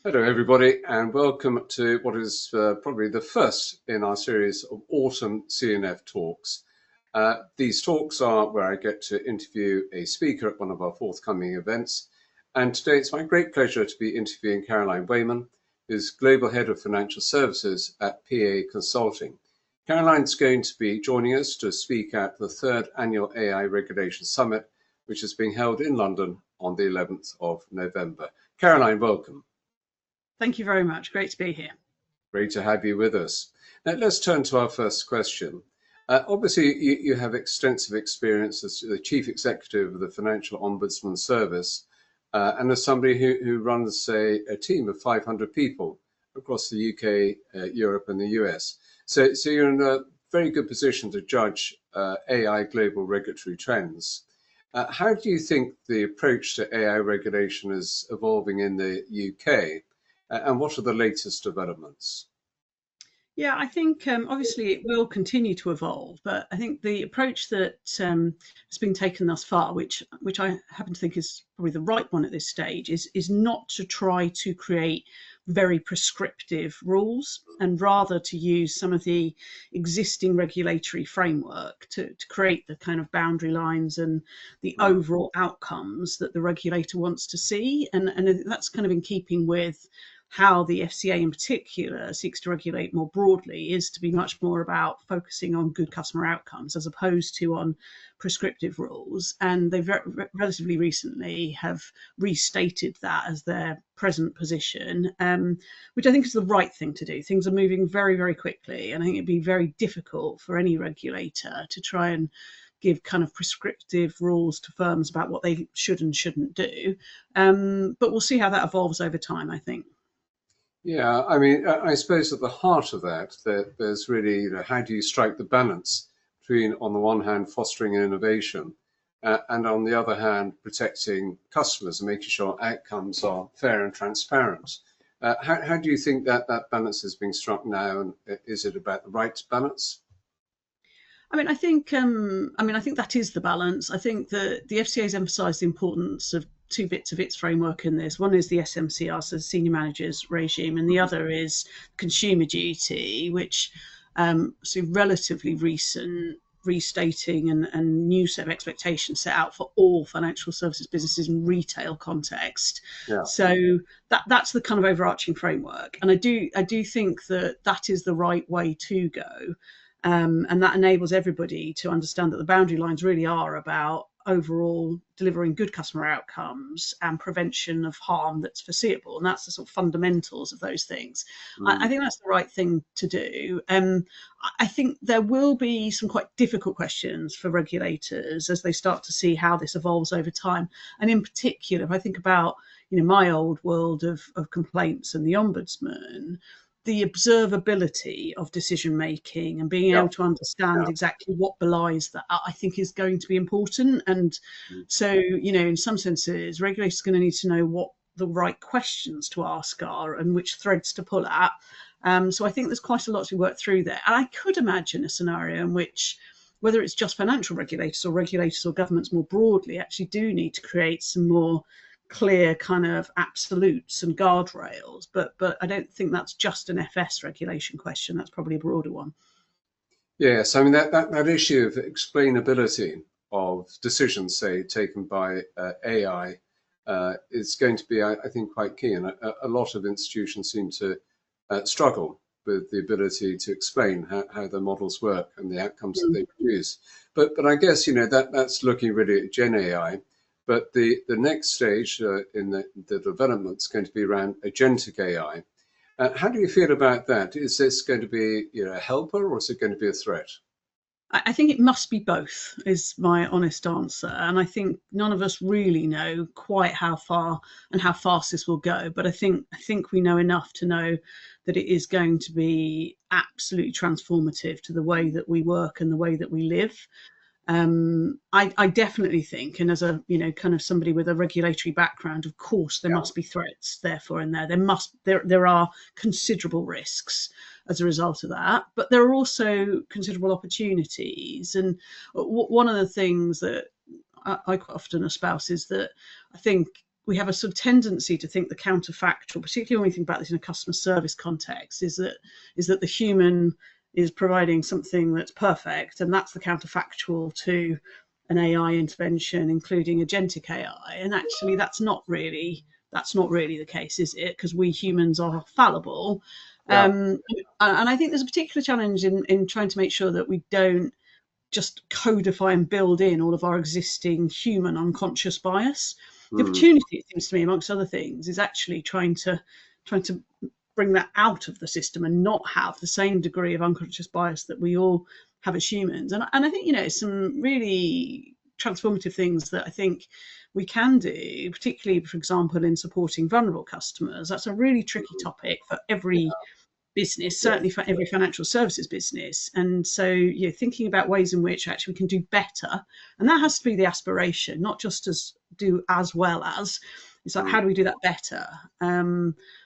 Hello, everybody, and welcome to what is probably the first in our series of autumn CNF talks. These talks are where I get to interview a speaker at one of our forthcoming events. And today it's my great pleasure to be interviewing Caroline Wayman, who's Global Head of Financial Services at PA Consulting. Caroline's going to be joining us to speak at the third annual AI Regulation Summit, which is being held in London on the 11th of November. Caroline, welcome. Thank you very much. Great to be here. Great to have you with us. Now, let's turn to our first question. Obviously, you have extensive experience as the Chief Executive of the Financial Ombudsman Service and as somebody who runs a team of 500 people across the UK, Europe, and the US. So you're in a very good position to judge AI global regulatory trends. How do you think the approach to AI regulation is evolving in the UK? And what are the latest developments? Yeah, I think obviously it will continue to evolve, but I think the approach that has been taken thus far, which I happen to think is probably the right one at this stage, is not to try to create very prescriptive rules and rather to use some of the existing regulatory framework to create the kind of boundary lines and the overall outcomes that the regulator wants to see. And that's kind of in keeping with how the FCA in particular seeks to regulate more broadly, is to be much more about focusing on good customer outcomes as opposed to on prescriptive rules. And they relatively recently have restated that as their present position, which I think is the right thing to do. Things are moving very, very quickly, and I think it'd be very difficult for any regulator to try and give kind of prescriptive rules to firms about what they should and shouldn't do. But we'll see how that evolves over time, I think. Yeah, I mean, I suppose at the heart of that, there's really, how do you strike the balance between, on the one hand, fostering innovation, and on the other hand, protecting customers and making sure outcomes are fair and transparent. How do you think that balance is being struck now, and is it about the right balance? I think that is the balance. I think that the FCA has emphasised the importance of two bits of its framework in this. One is the SMCR, so the senior managers regime, and the other is consumer duty, which relatively recent restating and new set of expectations set out for all financial services businesses in retail context. Yeah. So that's the kind of overarching framework, and I do think that is the right way to go. And that enables everybody to understand that the boundary lines really are about overall delivering good customer outcomes and prevention of harm that's foreseeable. And that's the sort of fundamentals of those things. I think that's the right thing to do. I think there will be some quite difficult questions for regulators as they start to see how this evolves over time. And in particular, if I think about my old world of complaints and the ombudsman, the observability of decision making and being able to understand exactly what belies that, I think, is going to be important. And so, in some senses, regulators are going to need to know what the right questions to ask are and which threads to pull at. So I think there's quite a lot to work through there. And I could imagine a scenario in which, whether it's just financial regulators or governments more broadly, actually do need to create some more clear kind of absolutes and guardrails, but I don't think that's just an FS regulation question. That's probably a broader one. Yes, I mean that issue of explainability of decisions, say, taken by AI, is going to be, I think, quite key. And a lot of institutions seem to struggle with the ability to explain how the models work and the outcomes that they produce. But I guess that's looking really at Gen AI. But the next stage in the development is going to be around agentic AI. How do you feel about that? Is this going to be a helper, or is it going to be a threat? I think it must be both, is my honest answer. And I think none of us really know quite how far and how fast this will go. But I think we know enough to know that it is going to be absolutely transformative to the way that we work and the way that we live. I definitely think, and as a kind of somebody with a regulatory background, of course there must be threats therefore in there. There are considerable risks as a result of that, but there are also considerable opportunities. And one of the things that I quite often espouse is that I think we have a sort of tendency to think the counterfactual, particularly when we think about this in a customer service context, is that the human is providing something that's perfect, and that's the counterfactual to an AI intervention, including agentic AI. And actually, that's not really the case, is it? Because we humans are fallible. Yeah. And I think there's a particular challenge in trying to make sure that we don't just codify and build in all of our existing human unconscious bias. The Mm. opportunity, it seems to me, amongst other things, is actually trying to bring that out of the system and not have the same degree of unconscious bias that we all have as humans. And I think, some really transformative things that I think we can do, particularly, for example, in supporting vulnerable customers. That's a really tricky topic for every business, certainly for every financial services business. And so you're thinking about ways in which actually we can do better. And that has to be the aspiration, not just as do as well as. It's like, how do we do that better?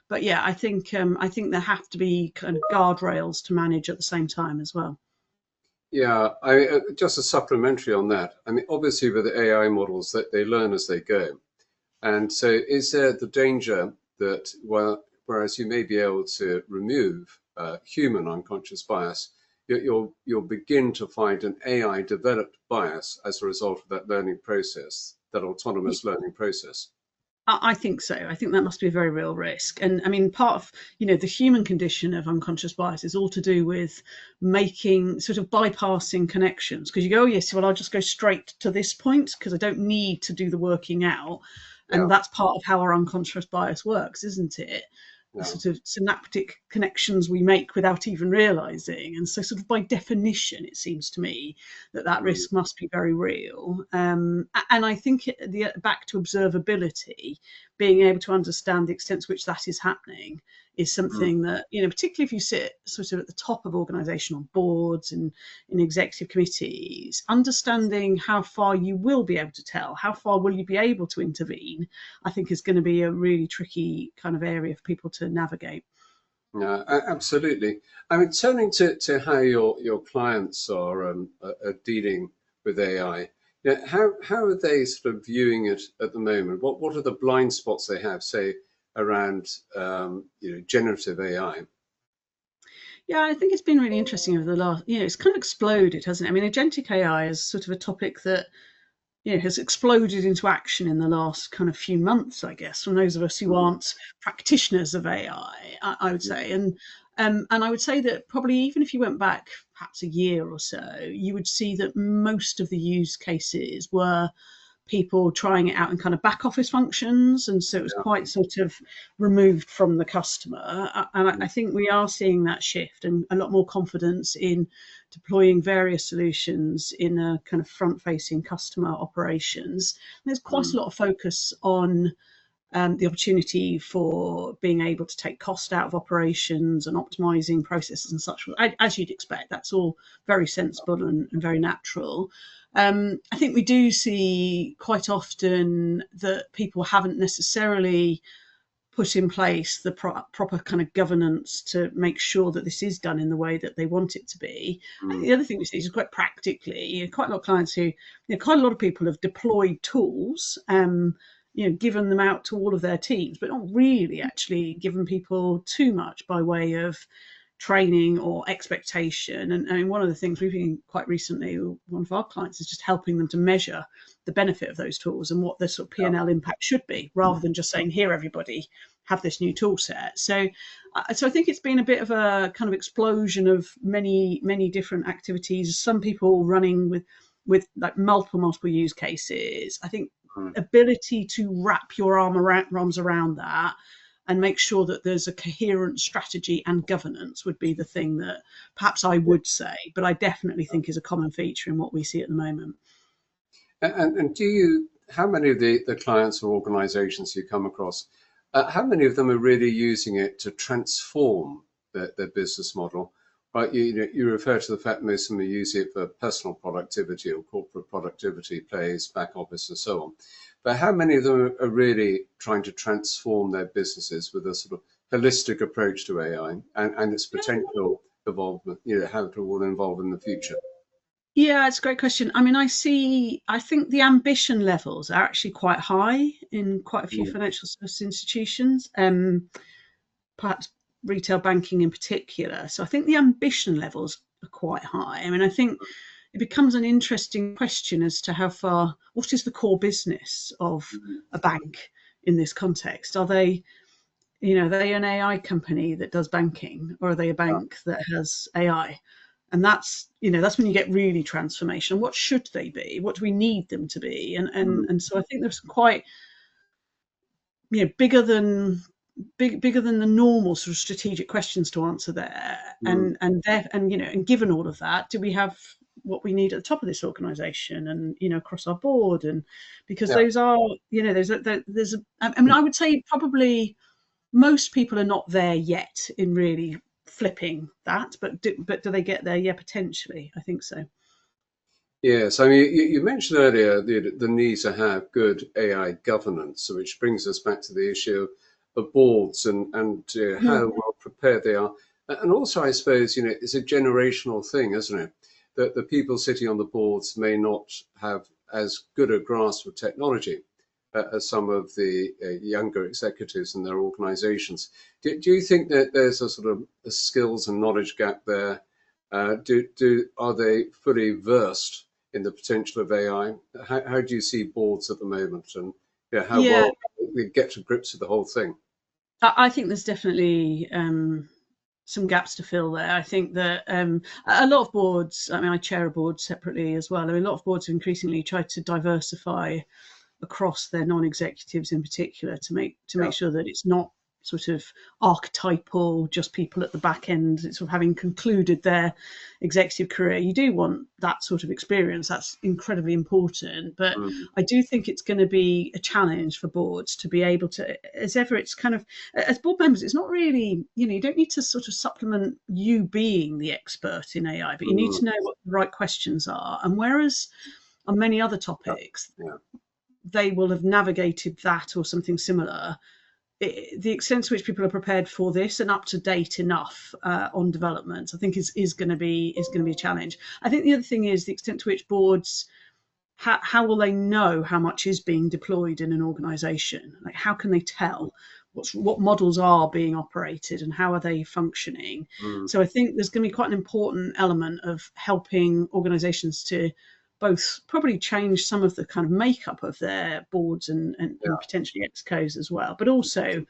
But yeah, I think there have to be kind of guardrails to manage at the same time as well. Yeah, just a supplementary on that. I mean, obviously with the AI models, that they learn as they go. And so is there the danger that, well, whereas you may be able to remove human unconscious bias, you'll begin to find an AI developed bias as a result of that learning process, that autonomous learning process? I think so. I think that must be a very real risk. And I mean, part of, the human condition of unconscious bias is all to do with making, sort of bypassing connections. Because you go, oh, yes, well, I'll just go straight to this point because I don't need to do the working out. Yeah, And that's part of how our unconscious bias works, isn't it? The yeah. sort of synaptic connections we make without even realizing. And so, sort of by definition, it seems to me that Mm, risk must be very real. And I think back to observability, being able to understand the extent to which that is happening is mm. something that, particularly if you sit sort of at the top of organizational boards and in executive committees, understanding how far you will be able to tell, how far will you be able to intervene, I think is going to be a really tricky kind of area for people to navigate. Yeah, absolutely. I mean, turning to how your clients are dealing with AI, how are they sort of viewing it at the moment? What are the blind spots they have, say, around generative AI? Yeah, I think it's been really interesting over the last, it's kind of exploded, hasn't it? I mean, agentic AI is sort of a topic that has exploded into action in the last kind of few months, I guess, from those of us who Mm, aren't practitioners of AI, I would say. And I would say that probably even if you went back perhaps a year or so, you would see that most of the use cases were people trying it out in kind of back office functions. And so it was yeah, quite sort of removed from the customer. And I mm, think we are seeing that shift and a lot more confidence in deploying various solutions in a kind of front facing customer operations. And there's quite mm, a lot of focus on the opportunity for being able to take cost out of operations and optimizing processes and such. As you'd expect, that's all very sensible and very natural. I think we do see quite often that people haven't necessarily put in place the proper kind of governance to make sure that this is done in the way that they want it to be. I think mm, the other thing we see is quite practically, quite a lot of clients who, quite a lot of people have deployed tools, given them out to all of their teams, but not really actually given people too much by way of training or expectation. And I mean, one of the things we've been quite recently, one of our clients is just helping them to measure the benefit of those tools and what the sort of yeah, P&L impact should be, rather than just saying, here, everybody, have this new tool set. So I think it's been a bit of a kind of explosion of many different activities. Some people running with like multiple use cases. I think mm, ability to wrap your arms around that and make sure that there's a coherent strategy and governance would be the thing that perhaps I yeah. would say, but I definitely think is a common feature in what we see at the moment. And how many of the clients or organizations you come across, how many of them are really using it to transform their business model? Right, you refer to the fact most of them are using it for personal productivity or corporate productivity, plays, back office, and so on. But how many of them are really trying to transform their businesses with a sort of holistic approach to AI and its potential involvement, how it will involve in the future? Yeah, it's a great question. I mean, I think the ambition levels are actually quite high in quite a few Mm. financial service institutions, perhaps retail banking in particular. So I think the ambition levels are quite high. I mean, I think it becomes an interesting question as to how far, what is the core business of Mm. a bank in this context? Are they, are they an AI company that does banking, or are they a Yeah. bank that has AI? And that's when you get really transformation. What should they be? What do we need them to be? Mm. And so I think there's quite, bigger than bigger than the normal sort of strategic questions to answer there. Mm. And given all of that, do we have what we need at the top of this organization, and across our board? And because Yeah. those are, there's a, I mean, I would say probably most people are not there yet in really flipping that, but do they get there? Yeah, potentially. I think so. Yes, I mean, you mentioned earlier the need to have good AI governance, which brings us back to the issue of boards and Yeah. how well prepared they are. And also, I suppose, it's a generational thing, isn't it? That the people sitting on the boards may not have as good a grasp of technology as some of the younger executives in their organizations. Do you think that there's a sort of a skills and knowledge gap there? Are they fully versed in the potential of AI? How do you see boards at the moment, and how Yeah, well they get to grips with the whole thing? I think there's definitely some gaps to fill there. I think that a lot of boards, I mean, I chair a board separately as well. I mean, a lot of boards have increasingly tried to diversify across their non-executives in particular to make Yeah. sure that it's not sort of archetypal, just people at the back end sort of having concluded their executive career. You do want that sort of experience. That's incredibly important. But Mm. I do think it's going to be a challenge for boards to be able to, as ever, it's kind of, as board members, it's not really, you don't need to sort of supplement you being the expert in AI, but you need Mm. to know what the right questions are. And whereas on many other Yeah. topics, Yeah. they will have navigated that or something similar. The extent to which people are prepared for this and up to date enough on development, I think is going to be a challenge. I think the other thing is the extent to which boards, how will they know how much is being deployed in an organisation? Like, how can they tell what models are being operated and how are they functioning? Mm. So I think there's going to be quite an important element of helping organisations to both probably change some of the kind of makeup of their boards and Yeah. potentially excos as well, but also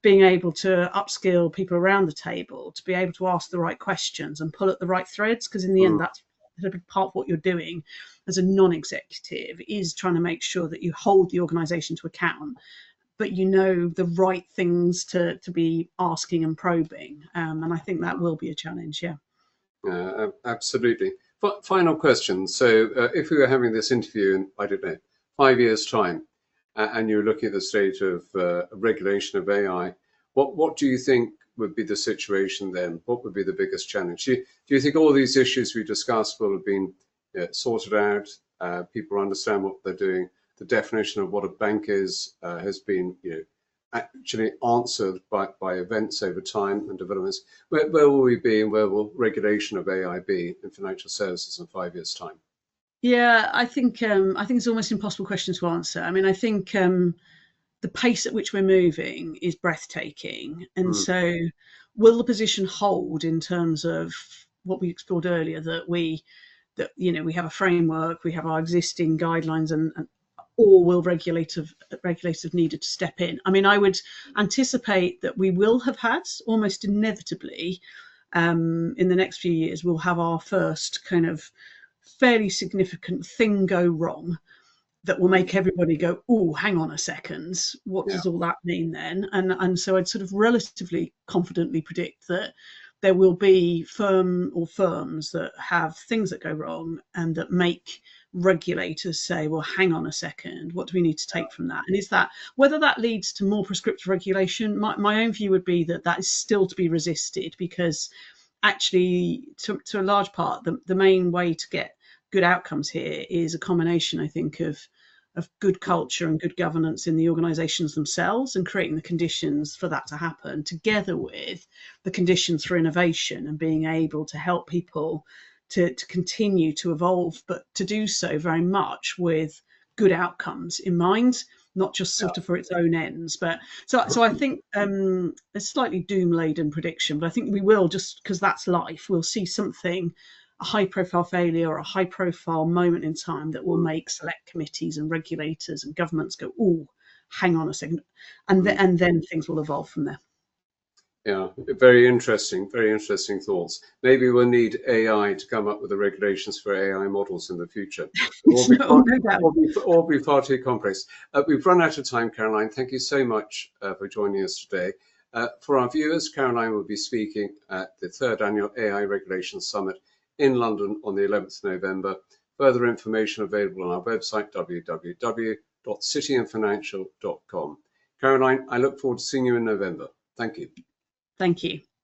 being able to upskill people around the table to be able to ask the right questions and pull at the right threads, because in the Mm. end that's a big part of what you're doing as a non-executive, is trying to make sure that you hold the organization to account, but you know the right things to be asking and probing, and I think that will be a challenge. Yeah. Absolutely. Final question. So, if we were having this interview in, I don't know, 5 years' time, and you're looking at the state of regulation of AI, what do you think would be the situation then? What would be the biggest challenge? Do you think all these issues we discussed will have been sorted out? People understand what they're doing. The definition of what a bank is has been, actually answered by events over time and developments. Where will we be, and where will regulation of AI be in financial services in 5 years' time? Yeah, I think it's almost an impossible question to answer. I mean, I think the pace at which we're moving is breathtaking, and Mm. so will the position hold in terms of what we explored earlier, that we have a framework, we have our existing guidelines, and or will regulators have needed to step in? I mean, I would anticipate that we will have had, almost inevitably, in the next few years, we'll have our first kind of fairly significant thing go wrong that will Mm. make everybody go, "Oh, hang on a second, what Yeah. does all that mean then?" And so I'd sort of relatively confidently predict that there will be firms that have things that go wrong and that make regulators say, "Well, hang on a second, what do we need to take from that?" And is that, whether that leads to more prescriptive regulation? My own view would be that that is still to be resisted, because actually, to a large part, the main way to get good outcomes here is a combination, I think, of good culture and good governance in the organisations themselves, and creating the conditions for that to happen, together with the conditions for innovation and being able to help people to continue to evolve, but to do so very much with good outcomes in mind, not just sort of for its own ends. But so I think a slightly doom-laden prediction, but I think we will, just because that's life, we'll see something, a high-profile failure or a high-profile moment in time that will make select committees and regulators and governments go, "Oh, hang on a second," and then things will evolve from there. Yeah, very interesting thoughts. Maybe we'll need AI to come up with the regulations for AI models in the future. No doubt. All be far too complex. We've run out of time, Caroline. Thank you so much for joining us today. For our viewers, Caroline will be speaking at the 3rd Annual AI Regulations Summit in London on the 11th of November. Further information available on our website, www.cityandfinancial.com. Caroline, I look forward to seeing you in November. Thank you. Thank you.